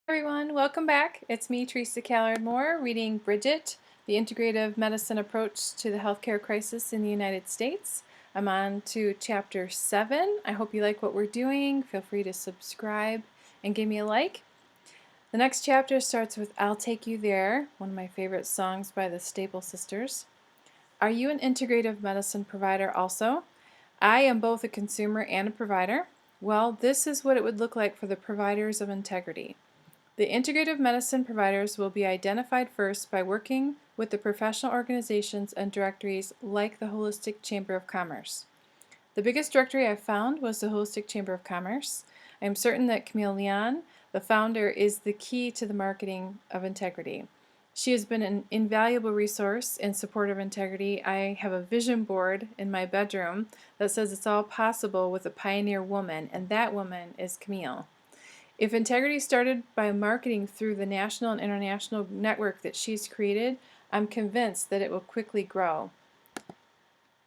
Everyone, welcome back. It's me, Theresa Callard-Moore, reading BridgeIT, the Integrative Medicine Approach to the Healthcare Crisis in the United States. I'm on to Chapter 7. I hope you like what we're doing. Feel free to subscribe and give me a like. The next chapter starts with I'll Take You There, one of my favorite songs by the Staple Sisters. Are you an integrative medicine provider also? I am both a consumer and a provider. Well, this is what it would look like for the providers of integrity. The integrative medicine providers will be identified first by working with the professional organizations and directories like the Holistic Chamber of Commerce. The biggest directory I found was the Holistic Chamber of Commerce. I am certain that Camille Leon, the founder, is the key to the marketing of integrity. She has been an invaluable resource in support of integrity. I have a vision board in my bedroom that says it's all possible with a pioneer woman, and that woman is Camille. If integrity started by marketing through the national and international network that she's created, I'm convinced that it will quickly grow.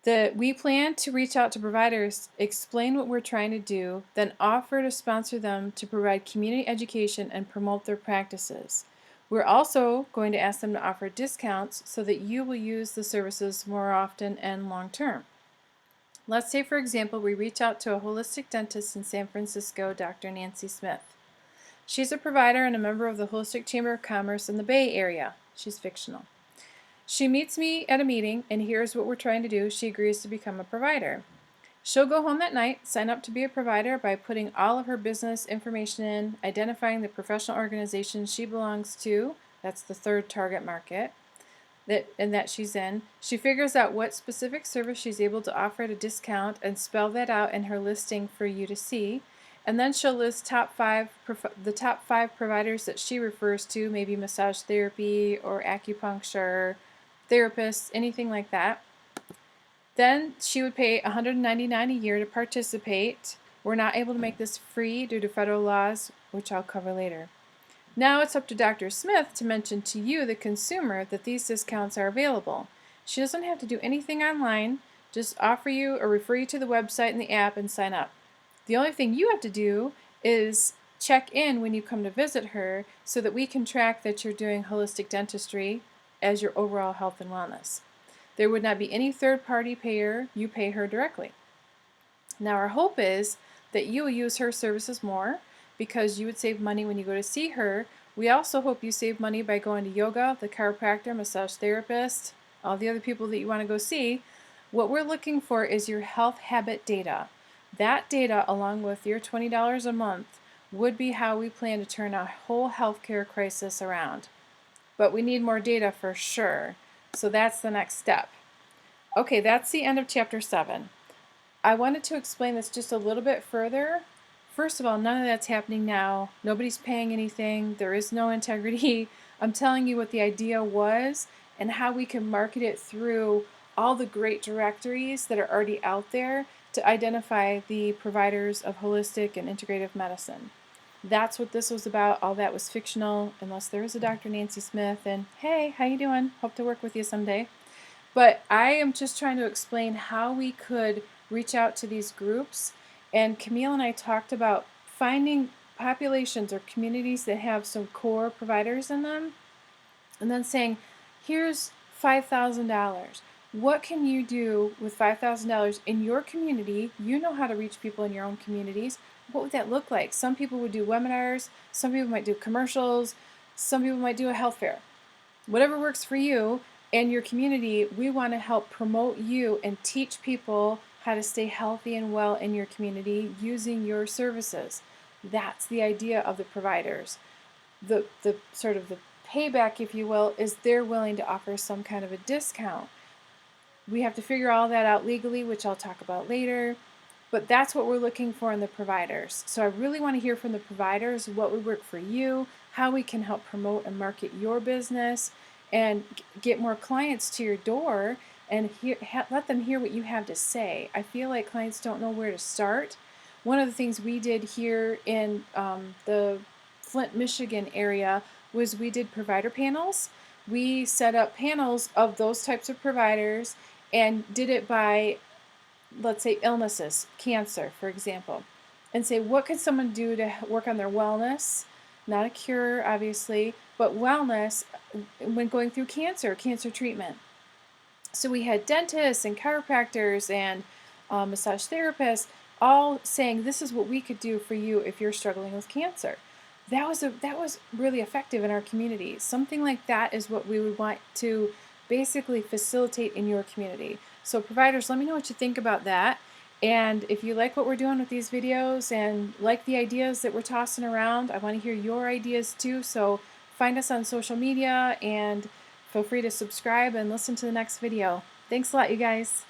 We plan to reach out to providers, explain what we're trying to do, then offer to sponsor them to provide community education and promote their practices. We're also going to ask them to offer discounts so that you will use the services more often and long term. Let's say, for example, we reach out to a holistic dentist in San Francisco, Dr. Nancy Smith. She's a provider and a member of the Holistic Chamber of Commerce in the Bay Area. She's fictional. She meets me at a meeting and hears what we're trying to do. She agrees to become a provider. She'll go home that night, sign up to be a provider by putting all of her business information in, identifying the professional organization she belongs to. That's the third target market that she's in. She figures out what specific service she's able to offer at a discount and spell that out in her listing for you to see. And then she'll list the top five providers that she refers to, maybe massage therapy or acupuncture, therapists, anything like that. Then she would pay $199 a year to participate. We're not able to make this free due to federal laws, which I'll cover later. Now it's up to Dr. Smith to mention to you, the consumer, that these discounts are available. She doesn't have to do anything online, just offer you or refer you to the website and the app and sign up. The only thing you have to do is check in when you come to visit her so that we can track that you're doing holistic dentistry as your overall health and wellness. There would not be any third-party payer. You pay her directly. Now our hope is that you will use her services more because you would save money when you go to see her. We also hope you save money by going to yoga, the chiropractor, massage therapist, all the other people that you want to go see. What we're looking for is your health habit data. That data, along with your $20 a month, would be how we plan to turn a whole healthcare crisis around. But we need more data for sure. So that's the next step. Okay, that's the end of Chapter 7. I wanted to explain this just a little bit further. First of all, none of that's happening now. Nobody's paying anything. There is no integrity. I'm telling you what the idea was and how we can market it through all the great directories that are already out there to identify the providers of holistic and integrative medicine. That's what this was about. All that was fictional, unless there is a Dr. Nancy Smith. And hey, how you doing? Hope to work with you someday. But I am just trying to explain how we could reach out to these groups. And Camille and I talked about finding populations or communities that have some core providers in them and then saying, here's $5,000. What can you do with $5,000 in your community? You know how to reach people in your own communities. What would that look like? Some people would do webinars. Some people might do commercials. Some people might do a health fair. Whatever works for you and your community, we want to help promote you and teach people how to stay healthy and well in your community using your services. That's the idea of the providers. The sort of the payback, if you will, is they're willing to offer some kind of a discount. We have to figure all that out legally, which I'll talk about later, but that's what we're looking for in the providers. So I really want to hear from the providers what would work for you, how we can help promote and market your business and get more clients to your door and let them hear what you have to say. I feel like clients don't know where to start. One of the things we did here in the Flint, Michigan area was we did provider panels. We set up panels of those types of providers and did it by, let's say, illnesses, cancer, for example, and say, what could someone do to work on their wellness? not a cure, obviously, but wellness when going through cancer treatment. So we had dentists and chiropractors and massage therapists all saying this is what we could do for you if you're struggling with cancer. That was really effective in our community. Something like that is what we would want to basically facilitate in your community. So providers, let me know what you think about that. And if you like what we're doing with these videos and like the ideas that we're tossing around, I want to hear your ideas too. So find us on social media and feel free to subscribe and listen to the next video. Thanks a lot, you guys.